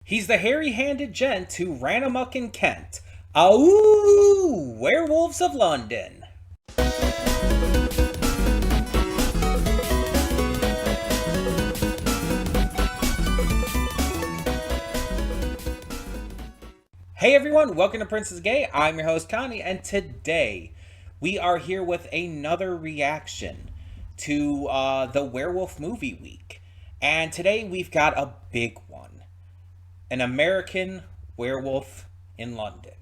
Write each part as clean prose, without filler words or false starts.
He's the hairy-handed gent who ran amok in Kent. Ooh, Werewolves of London. Hey everyone, welcome to Princess Gay. I'm your host Connie, and today we are here with another reaction to the Werewolf movie week. And today we've got a big one. An American Werewolf in London.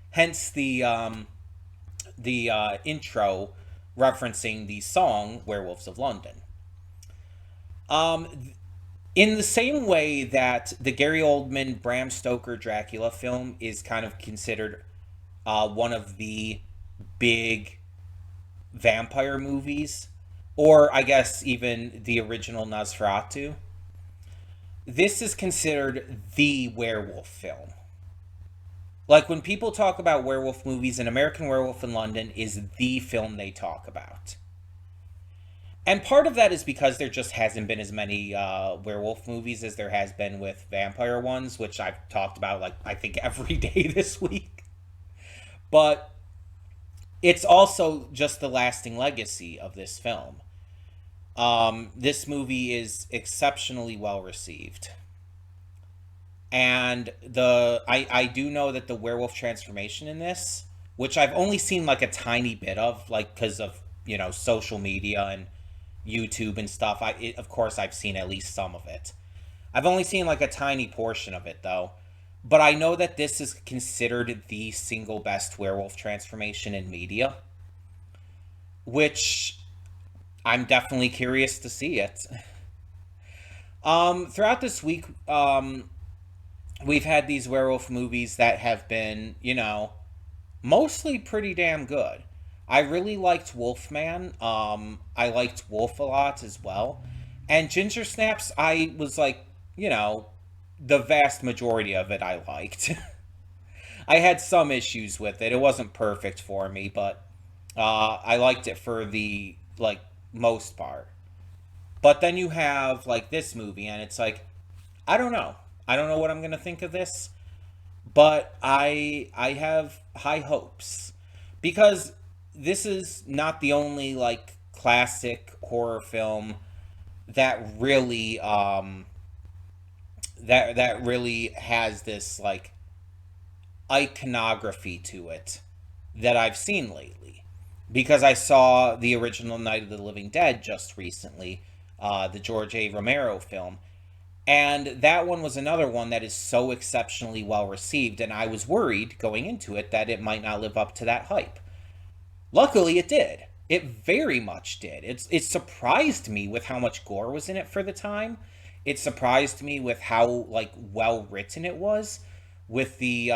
Hence the intro referencing the song Werewolves of London. In the same way that the Gary Oldman Bram Stoker Dracula film is kind of considered one of the big vampire movies, or I guess even the original Nosferatu, this is considered the werewolf film. Like, when people talk about werewolf movies, An American Werewolf in London is the film they talk about. And part of that is because there just hasn't been as many werewolf movies as there has been with vampire ones, which I've talked about, like, I think every day this week. But it's also just the lasting legacy of this film. This movie is exceptionally well received. And I do know that the werewolf transformation in this, which I've only seen like a tiny bit of, like, because of, social media and YouTube and stuff. Of course, I've seen at least some of it. I've only seen like a tiny portion of it, though. But I know that this is considered the single best werewolf transformation in media, which I'm definitely curious to see it. Throughout this week, we've had these werewolf movies that have been, mostly pretty damn good. I really liked Wolfman. I liked Wolf a lot as well. And Ginger Snaps, I was like, the vast majority of it I liked. I had some issues with it. It wasn't perfect for me, but I liked it for the, like, most part. But then you have, like, this movie, and it's like, I don't know. I don't know what I'm going to think of this, but I have high hopes, because this is not the only, like, classic horror film that really that really has this, like, iconography to it that I've seen lately. Because I saw the original Night of the Living Dead just recently, the George A. Romero film. And that one was another one that is so exceptionally well received, and I was worried going into it that it might not live up to that hype. Luckily, it did. It very much did. It surprised me with how much gore was in it for the time. It surprised me with how, like, well written it was, with the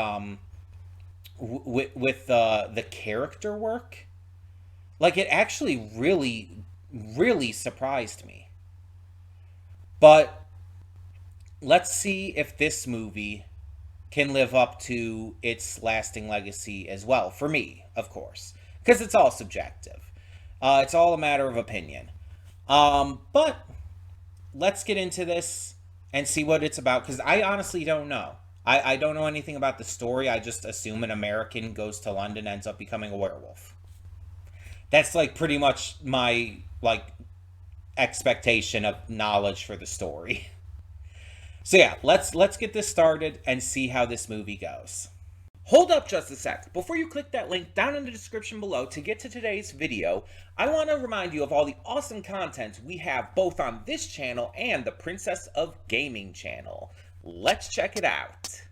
with the character work. Like, it actually really, really surprised me. But let's see if this movie can live up to its lasting legacy as well. For me, of course. Because it's all subjective. It's all a matter of opinion. But let's get into this and see what it's about. Because I honestly don't know. I don't know anything about the story. I just assume an American goes to London and ends up becoming a werewolf. That's, like, pretty much my, like, expectation of knowledge for the story. So yeah, let's get this started and see how this movie goes. Hold up just a sec. Before you click that link down in the description below to get to today's video, I want to remind you of all the awesome content we have both on this channel and the Princess of Gaming channel. Let's check it out.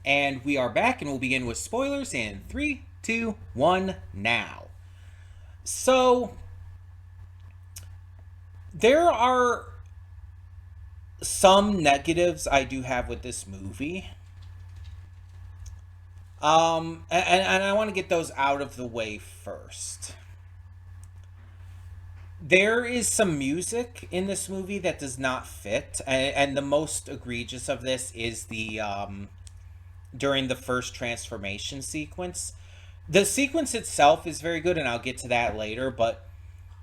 And we are back, and we'll begin with spoilers in 3, 2, 1, now. So, there are Some negatives I do have with this movie. And I want to get those out of the way first. There is some music in this movie that does not fit, and the most egregious of this is the during the first transformation sequence. The sequence itself is very good, and I'll get to that later. But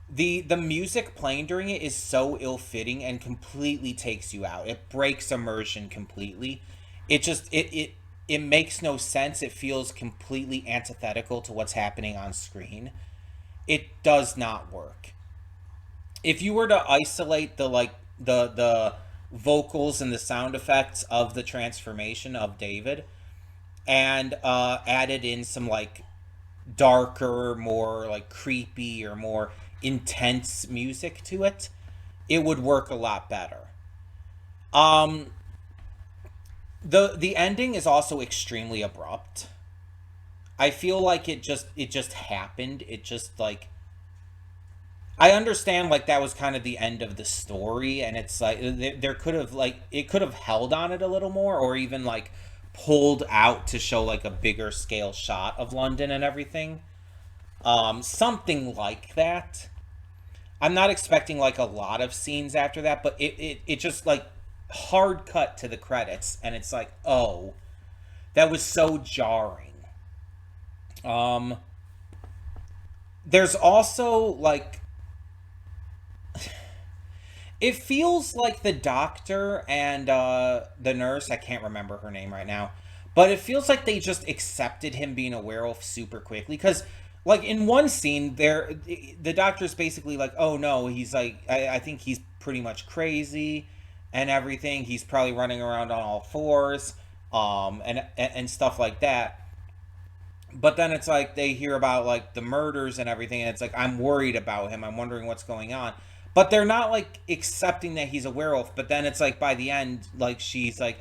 the music playing during it is so ill-fitting and completely takes you out. It breaks immersion completely. It makes no sense. It feels completely antithetical to what's happening on screen. It does not work. If you were to isolate the vocals and the sound effects of the transformation of David and added in some like darker, more like creepy or more intense music to it, it would work a lot better. Um, the ending is also extremely abrupt. I feel like it just happened. It just like I understand like that was kind of the end of the story, and it's like there could have like it could have held on it a little more, or even like pulled out to show like a bigger scale shot of London and everything. Something like that. I'm not expecting like a lot of scenes after that, but it just like hard cut to the credits, and it's like, oh, that was so jarring. Um, there's also like it feels like the doctor and the nurse, I can't remember her name right now, but it feels like they just accepted him being a werewolf super quickly. Because, like, in one scene, the doctor's basically like, oh no, he's like, I think he's pretty much crazy and everything. He's probably running around on all fours and stuff like that. But then it's like they hear about like the murders and everything, and it's like I'm worried about him. I'm wondering what's going on. But they're not like accepting that he's a werewolf. But then it's like by the end, like she's like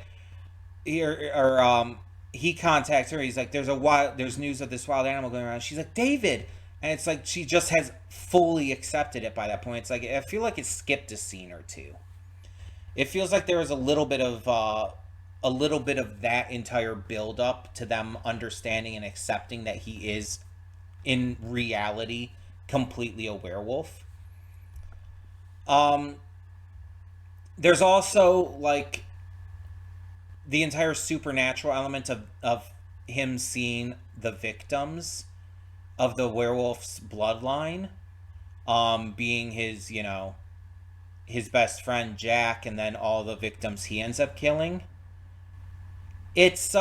here or he contacts her. He's like, there's news of this wild animal going around. She's like, David, and it's like she just has fully accepted it by that point. It's like I feel like it skipped a scene or two. It feels like there was a little bit of that entire build up to them understanding and accepting that he is in reality completely a werewolf. Um, there's also like the entire supernatural element of him seeing the victims of the werewolf's bloodline, being his, his best friend Jack, and then all the victims he ends up killing. It's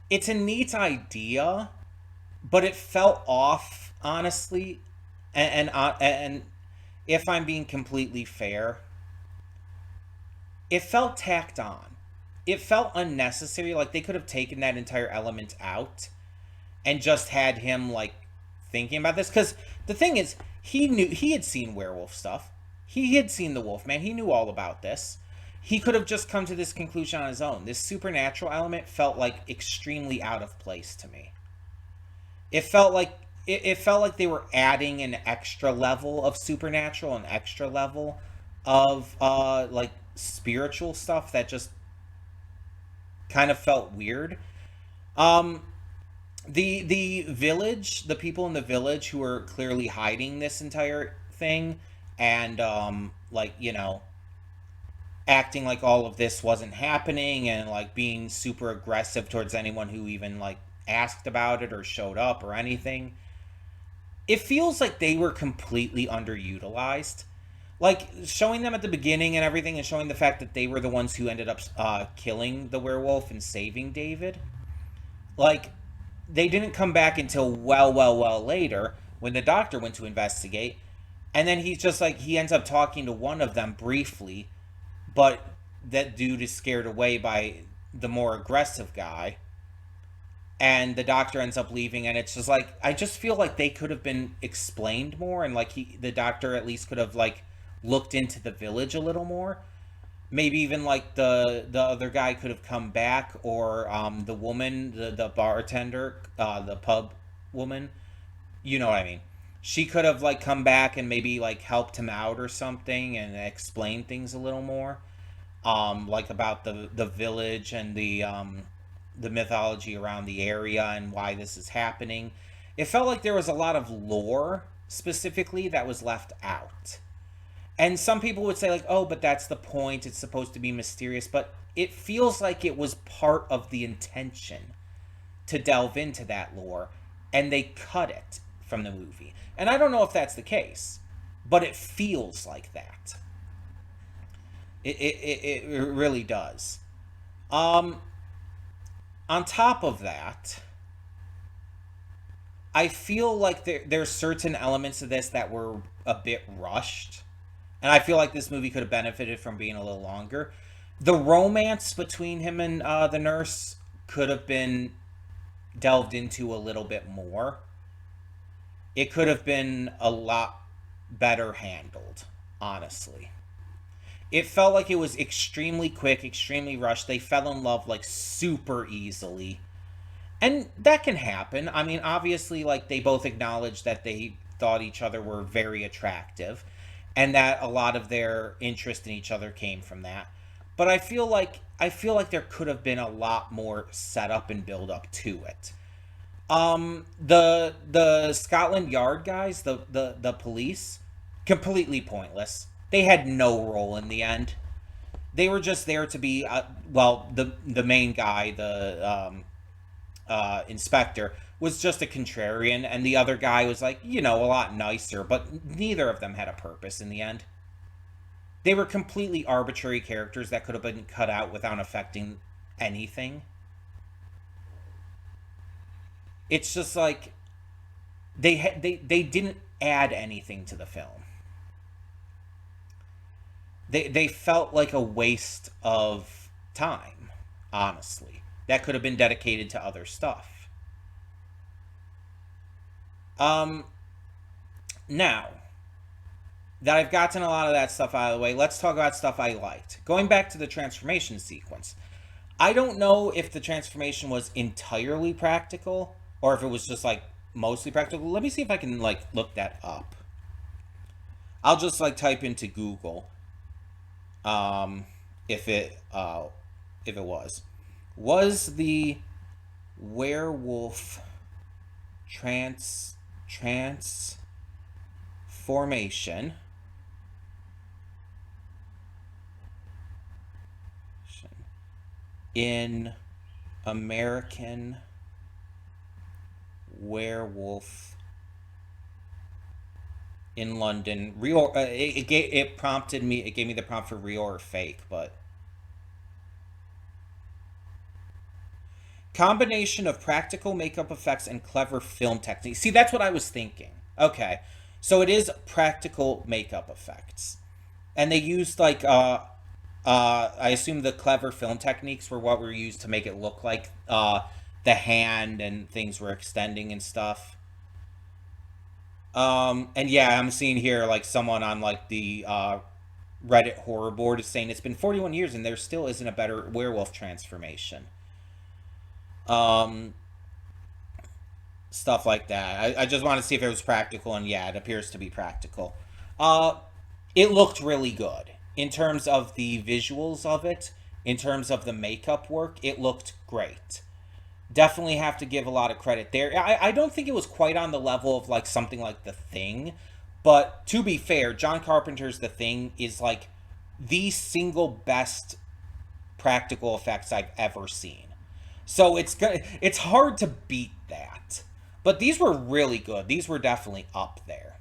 it's a neat idea, but it felt off, honestly. And if I'm being completely fair, it felt tacked on. It felt unnecessary. Like they could have taken that entire element out and just had him like thinking about this. Because the thing is, he had seen werewolf stuff. He had seen the Wolfman. He knew all about this. He could have just come to this conclusion on his own. This supernatural element felt like extremely out of place to me. It felt like it felt like they were adding an extra level of supernatural, an extra level of like spiritual stuff that just kind of felt weird. Um, the village, the people in the village who are clearly hiding this entire thing, and like acting like all of this wasn't happening, and like being super aggressive towards anyone who even like asked about it or showed up or anything. It feels like they were completely underutilized. Like showing them at the beginning and everything, and showing the fact that they were the ones who ended up killing the werewolf and saving David. Like they didn't come back until well later when the doctor went to investigate, and then he's just like he ends up talking to one of them briefly, but that dude is scared away by the more aggressive guy, and the doctor ends up leaving, and it's just like I just feel like they could have been explained more, and like the doctor at least could have like looked into the village a little more. Maybe even like the other guy could have come back, or the woman, the bartender, the pub woman, you know what I mean. She could have like come back and maybe like helped him out or something and explained things a little more, like about the village and the mythology around the area and why this is happening. It felt like there was a lot of lore specifically that was left out. And some people would say like, "Oh, but that's the point. It's supposed to be mysterious." But it feels like it was part of the intention to delve into that lore, and they cut it from the movie. And I don't know if that's the case, but it feels like that. It really does. Um, on top of that, I feel like there's certain elements of this that were a bit rushed. And I feel like this movie could have benefited from being a little longer. The romance between him and the nurse could have been delved into a little bit more. It could have been a lot better handled, honestly. It felt like it was extremely quick, extremely rushed. They fell in love like super easily. And that can happen. I mean, obviously, like they both acknowledged that they thought each other were very attractive and that a lot of their interest in each other came from that. But I feel like there could have been a lot more setup and build up to it. The Scotland Yard guys, the police, completely pointless. They had no role in the end. They were just there to be well, the main guy, the inspector, was just a contrarian, and the other guy was like, a lot nicer, but neither of them had a purpose in the end. They were completely arbitrary characters that could have been cut out without affecting anything. It's just like they didn't add anything to the film. They felt like a waste of time, honestly. That could have been dedicated to other stuff. Um, Now that I've gotten a lot of that stuff out of the way, let's talk about stuff I liked. Going back to the transformation sequence, I don't know if the transformation was entirely practical or if it was just like mostly practical. Let me see if I can like look that up. I'll just like type into Google um if it was the werewolf transformation in American Werewolf in London. Real. It prompted me. It gave me the prompt for real or fake, but combination of practical makeup effects and clever film techniques. See, that's what I was thinking. Okay, so it is practical makeup effects, and they used like I assume the clever film techniques were what were used to make it look like the hand and things were extending and stuff. And yeah, I'm seeing here like someone on like the Reddit horror board is saying it's been 41 years and there still isn't a better werewolf transformation. Um, Stuff like that. I just want to see if it was practical, and yeah, it appears to be practical. Uh, it looked really good in terms of the visuals of it, in terms of the makeup work. It looked great. Definitely have to give a lot of credit there. I don't think it was quite on the level of like something like The Thing, but to be fair, John Carpenter's The Thing is like the single best practical effects I've ever seen. So it's hard to beat that. But these were really good. These were definitely up there.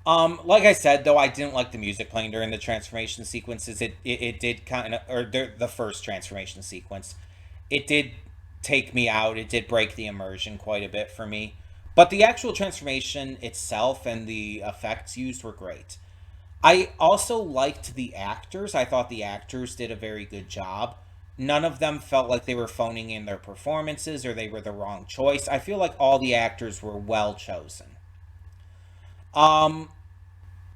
Like I said, though, I didn't like the music playing during the transformation sequences. It did kind of, or the first transformation sequence, it did take me out. It did break the immersion quite a bit for me. But the actual transformation itself and the effects used were great. I also liked the actors. I thought the actors did a very good job. None of them felt like they were phoning in their performances or they were the wrong choice. I feel like all the actors were well chosen. Um,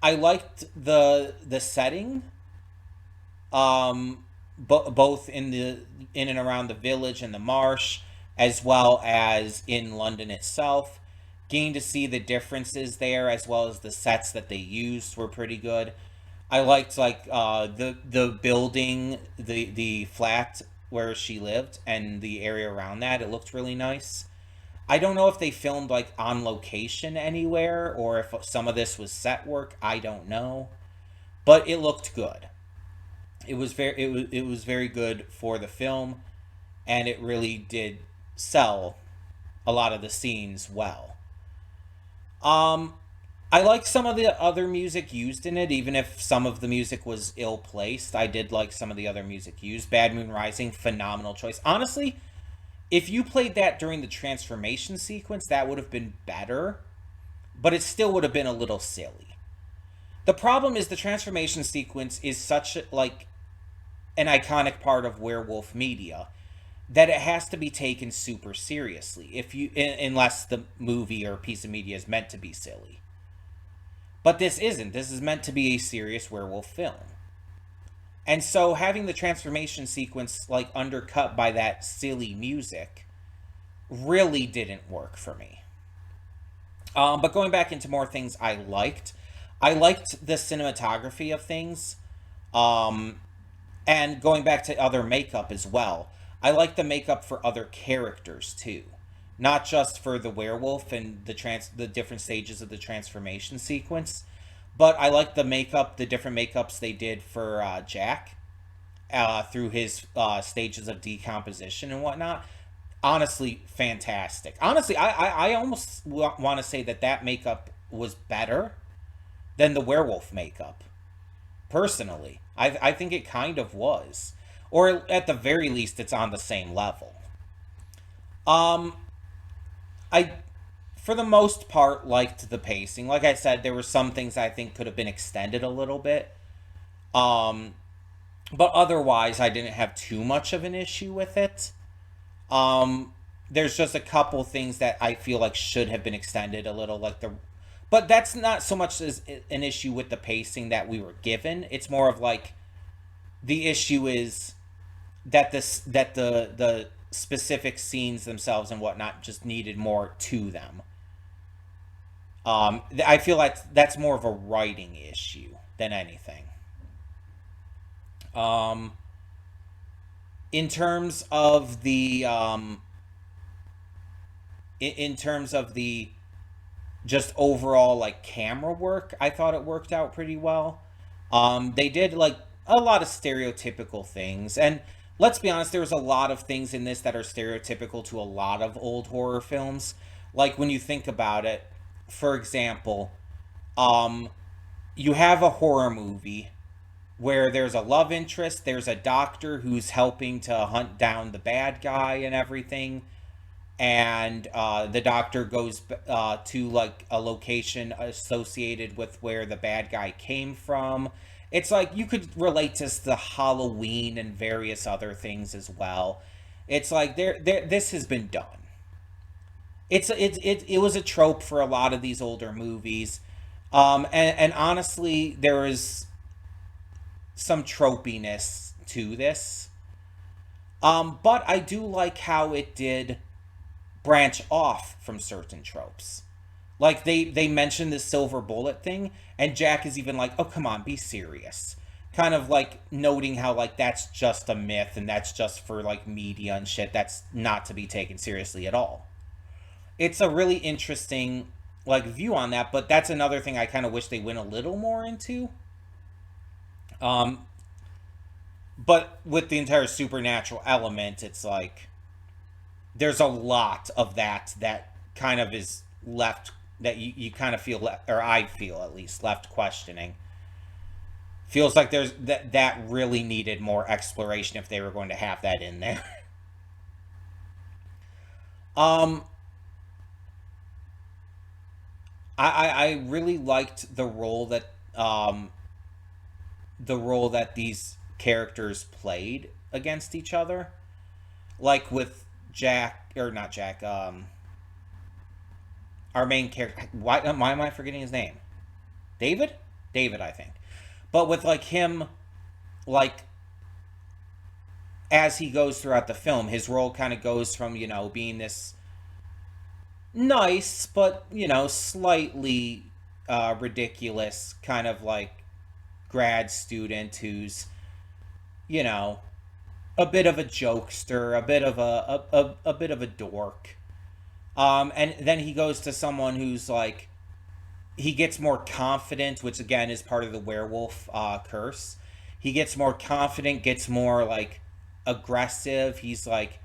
I liked the setting, both in and around the village and the marsh, as well as in London itself. getting to see the differences there, as well as the sets that they used were pretty good. I liked like the building, the flat where she lived, and the area around that. It looked really nice. I don't know if they filmed like on location anywhere or if some of this was set work. I don't know, but it looked good. It was very good for the film, and it really did sell a lot of the scenes well. Um, I like some of the other music used in it, even if some of the music was ill placed. I did like some of the other music used. Bad Moon Rising, phenomenal choice. Honestly, if you played that during the transformation sequence, that would have been better, but it still would have been a little silly. The problem is the transformation sequence is such like an iconic part of werewolf media that it has to be taken super seriously if you unless the movie or piece of media is meant to be silly. But this isn't. This is meant to be a serious werewolf film. And so having the transformation sequence like undercut by that silly music really didn't work for me. But going back into more things I liked the cinematography of things. Um, and going back to other makeup as well. I like the makeup for other characters too. Not just for the werewolf and the different stages of the transformation sequence, but I like the different makeups they did for Jack through his stages of decomposition and whatnot. Honestly, fantastic. Honestly, I almost want to say that makeup was better than the werewolf makeup. Personally, I think it kind of was, or at the very least, it's on the same level. Um, I, for the most part, liked the pacing. Like I said, there were some things I think could have been extended a little bit. Um, but otherwise, I didn't have too much of an issue with it. Um, there's just a couple things that I feel like should have been extended a little, but that's not so much as an issue with the pacing that we were given. It's more of like the issue is that the specific scenes themselves and whatnot just needed more to them. I feel like that's more of a writing issue than anything. Um, in terms of in terms of the just overall like camera work, I thought it worked out pretty well. They did like a lot of stereotypical things, and let's be honest, there's a lot of things in this that are stereotypical to a lot of old horror films. Like when you think about it, for example, um, you have a horror movie where there's a love interest, there's a doctor who's helping to hunt down the bad guy and everything, and the doctor goes to like a location associated with where the bad guy came from. It's like you could relate this to Halloween and various other things as well. It's like this has been done. It was a trope for a lot of these older movies, and honestly, there is some tropiness to this. But I do like how it did branch off from certain tropes. Like they mentioned the silver bullet thing, and Jack is even like, "Oh, come on, be serious." Kind of like noting how like that's just a myth and that's just for like media and shit. That's not to be taken seriously at all. It's a really interesting like view on that, but that's another thing I kind of wish they went a little more into. Um, but with the entire supernatural element, it's like there's a lot of that kind of is left that you kind of feel or I feel at least left questioning. Feels like there's that really needed more exploration if they were going to have that in there. um I really liked the role that these characters played against each other. Like with Jack or not Jack, our main character. Why am I forgetting his name? David? David, I think. But with like him, like as he goes throughout the film, his role kind of goes from being this nice, but, slightly ridiculous kind of like grad student who's, you know, a bit of a jokester, a bit of a bit of a dork. And then he goes to someone who's like, he gets more confident, which again is part of the werewolf curse. He gets more confident, gets more like aggressive. He's like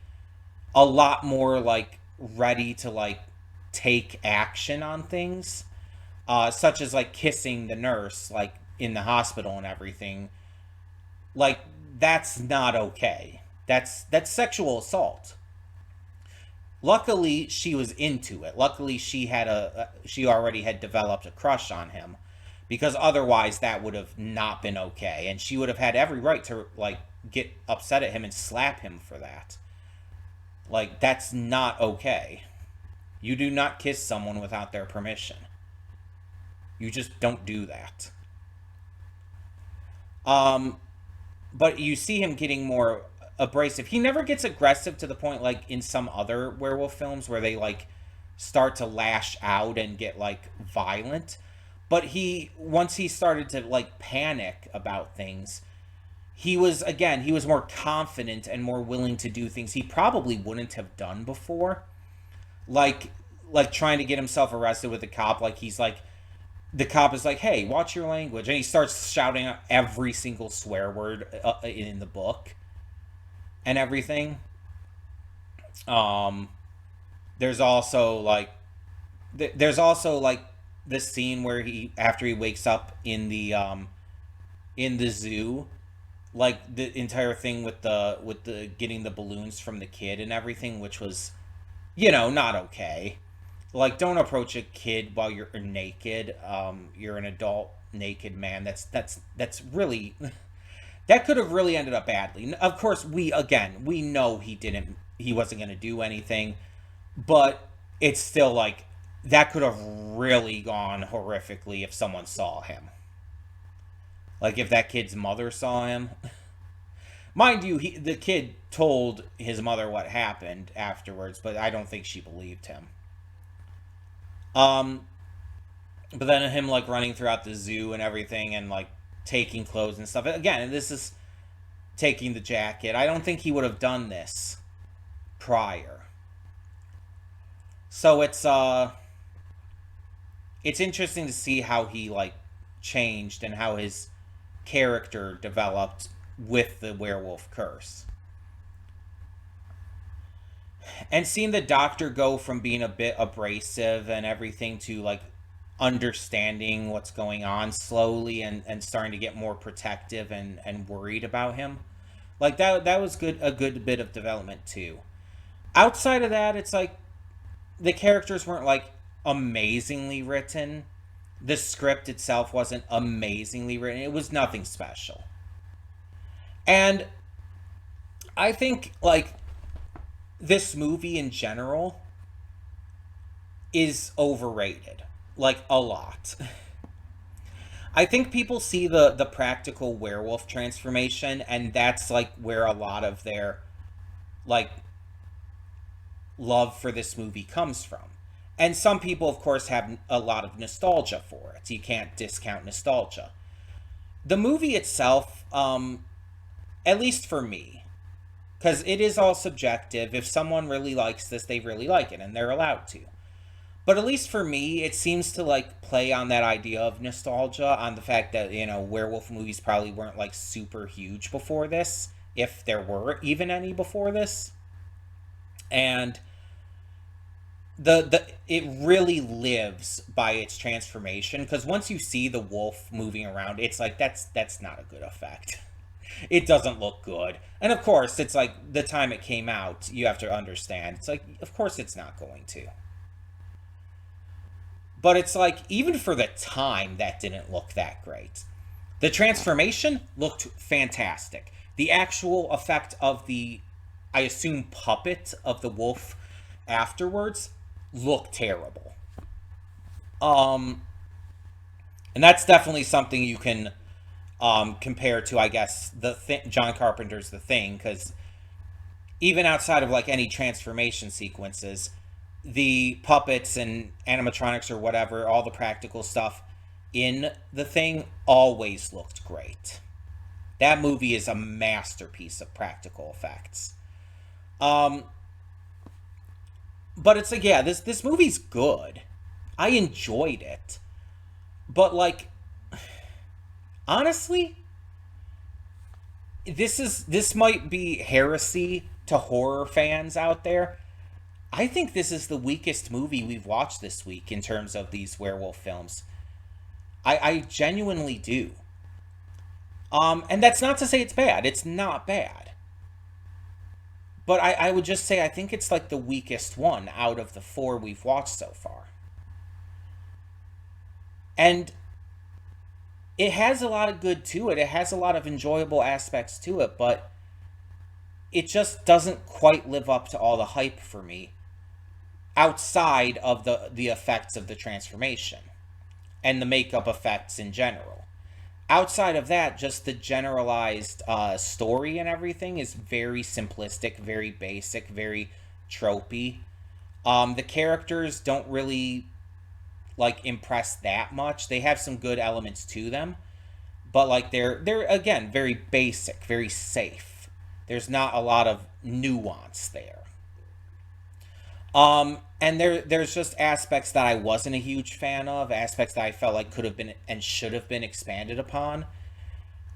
a lot more like ready to like take action on things, such as like kissing the nurse, like in the hospital and everything. Like that's not okay. That's sexual assault. Luckily, she was into it. Luckily, she already had developed a crush on him, because otherwise that would have not been okay, and she would have had every right to like get upset at him and slap him for that. Like that's not okay. You do not kiss someone without their permission. You just don't do that. Um, but you see him getting more abrasive. He never gets aggressive to the point like in some other werewolf films where they like start to lash out and get like violent. But he once he started to like panic about things, he was more confident and more willing to do things he probably wouldn't have done before. Like like trying to get himself arrested with a cop, like he's like the cop is like, "Hey, watch your language," and he starts shouting out every single swear word in the book and everything. Um, there's also like there's also like this scene where he after he wakes up in the zoo, like the entire thing with the getting the balloons from the kid and everything, which was not okay. Like don't approach a kid while you're naked. You're an adult naked man. That's really that could have really ended up badly. Of course, we know he wasn't going to do anything, but it's still like that could have really gone horrifically if someone saw him. Like if that kid's mother saw him. Mind you, the kid told his mother what happened afterwards, but I don't think she believed him. Um, but then him like running throughout the zoo and everything and like taking clothes and stuff. Again, this is taking the jacket. I don't think he would have done this prior. So it's interesting to see how he like changed and how his character developed with the werewolf curse. And seeing the doctor go from being a bit abrasive and everything to like understanding what's going on slowly and starting to get more protective and worried about him. Like that was a good bit of development too. Outside of that, it's like the characters weren't like amazingly written. The script itself wasn't amazingly written. It was nothing special. And I think like this movie in general is overrated, like a lot. I think people see the practical werewolf transformation, and that's like where a lot of their like love for this movie comes from. And some people, of course, have a lot of nostalgia for it. You can't discount nostalgia. The movie itself, at least for me, because it is all subjective. If someone really likes this, they really like it, and they're allowed to. But at least for me, it seems to like play on that idea of nostalgia, on the fact that werewolf movies probably weren't like super huge before this, if there were even any before this, and the it really lives by its transformation, because once you see the wolf moving around, it's like that's not a good effect. It doesn't look good. And of course, it's like the time it came out, you have to understand. It's like, of course, it's not going to. But it's like, even for the time, that didn't look that great. The transformation looked fantastic. The actual effect of the, I assume, puppet of the wolf afterwards looked terrible. Um, and that's definitely something you can compare to, I guess, John Carpenter's The Thing, because even outside of like any transformation sequences, the puppets and animatronics or whatever, all the practical stuff in the thing always looked great. That movie is a masterpiece of practical effects. Um, but it's like, yeah, this movie's good. I enjoyed it. But like, honestly, this might be heresy to horror fans out there. I think this is the weakest movie we've watched this week in terms of these werewolf films. I genuinely do. And that's not to say it's bad. It's not bad. But I would just say I think it's like the weakest one out of the four we've watched so far. And it has a lot of good to it. It has a lot of enjoyable aspects to it, but it just doesn't quite live up to all the hype for me outside of the effects of the transformation and the makeup effects in general. Outside of that, just the generalized story and everything is very simplistic, very basic, very tropey. The characters don't really like impress that much. They have some good elements to them, but like they're again very basic, very safe. There's not a lot of nuance there. And there's just aspects that I wasn't a huge fan of, aspects that I felt like could have been and should have been expanded upon.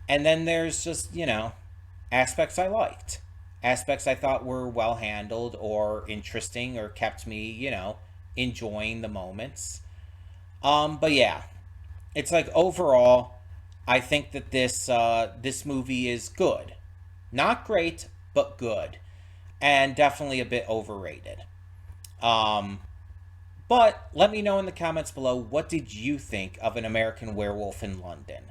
And then there's just, aspects I liked. Aspects I thought were well handled or interesting or kept me, enjoying the moments. But yeah, it's like overall, I think that this movie is good. Not great, but good. And definitely a bit overrated. Um, but let me know in the comments below, what did you think of An American Werewolf in London?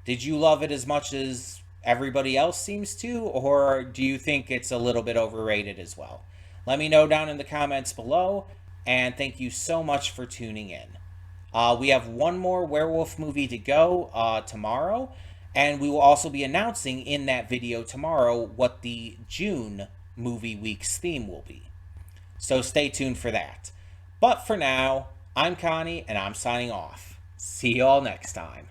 Did you love it as much as everybody else seems to, or do you think it's a little bit overrated as well? Let me know down in the comments below, and thank you so much for tuning in. We have one more werewolf movie to go tomorrow, and we will also be announcing in that video tomorrow what the June movie week's theme will be. So stay tuned for that. But for now, I'm Connie, and I'm signing off. See y'all next time.